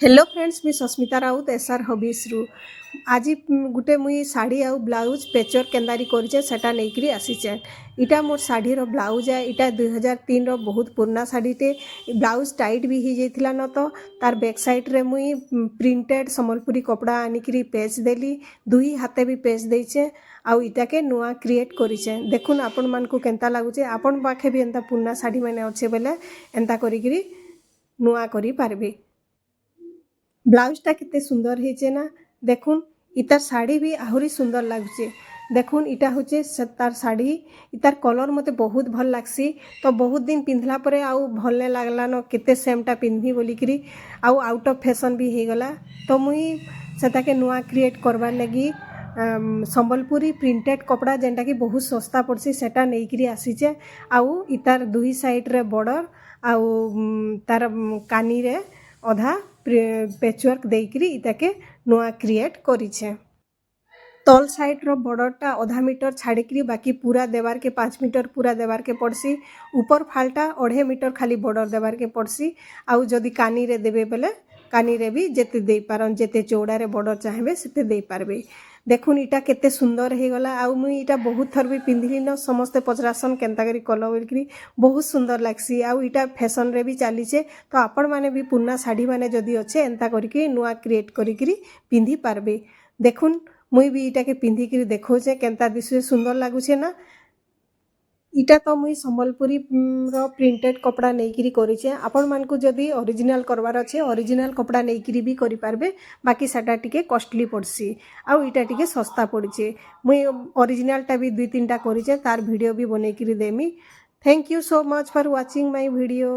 Hello friends, मी Sasmita Raut SR hobbies रु आज गुटे मुई साड़ी आउ ब्लाउज पेचर केन्दारी करिचे सेटा नेइकरी आसीचे। इटा मोर साड़ी रो ब्लाउज है। इटा 2003 रो बहुत पुराना साड़ीटे। ब्लाउज टाइट भी ही जाइथिला न, तो तार बैक साइड रे मुई प्रिंटेड सम्बलपुरी कपड़ा आनिकरी पेच देली। दुई हाथे भी पेच देइचे आउ इटाके नुआ क्रिएट करिचे। देखुन आपण मानकु केनता लागुचे। आपण पाखे भी एंता पुराना साड़ी माने अच्छे बेले एंता करिकरी नुआ करि पारबे। ब्लाउजटा केते सुंदर हेचे ना, देखुन इतार साड़ी भी आहुरी सुंदर लागुचे। देखुन इटा होचे तार साड़ी। इतार कलर मते बहुत भल लागसी। तो बहुत दिन पिंधला परे आउ भल ने लागला न, केते सेमटा पिंधि बोलिकरी आउ आउट ऑफ फैशन भी हे गला। तो मुई सेताके नुआ क्रिएट करबार लगी संबलपुरी प्रिंटेड कपड़ा जेनटा कि बहुत सस्ता पड़सी सेटा नेइकरी आसीचे। आउ इतार दुई साइड रे बॉर्डर आउ तार कानी रे अधा पेचवर्क देइकरी इताके नुआ क्रिएट करिछे। तल साइड रो बॉर्डरटा आधा मीटर छाड़िकरी बाकी पूरा देवार के 5 मीटर पूरा देवार के पड़सी। ऊपर फालटा 1.5 मीटर खाली बॉर्डर देवार के पड़सी। आउ जदि कानी रे देबे बेले कानी रे भी जेते देई पारन, जेते चौड़ा रे बॉर्डर चाहेबे सेते देई पारबे। देखुन इटा केते सुंदर हे गला। आउ मुई इटा बहुत थर भी पिंधिली न, समस्ते पचरासन केनता करी कलो बोलकरी बहुत सुंदर लागसी। आउ इटा फैशन रे भी चलीचे। तो आपण माने भी पुराना साड़ी माने जदि अच्छे एंता करिकरी नुआ क्रिएट करिकरी पिंधि पारबे। देखुन मुई भी इटा के पिंधिकरी देखोचे केनता दिसुए सुंदर लागुचे ना। इटा तो मुई संबलपुरी रो प्रिंटेड कपड़ा नेइकरी करिचे। आपण मानकु जदि ओरिजिनल करवार अच्छे ओरिजिनल कपड़ा नेइकरी भी करि पारबे। बाकी साटा टिके कॉस्टली पड़सी आउ इटा टिके सस्ता पड़िचे। मुई ओरिजिनलटा भी 2-3टा करिचे, तार वीडियो भी बनेकरी देमी। Thank you so much for watching my video.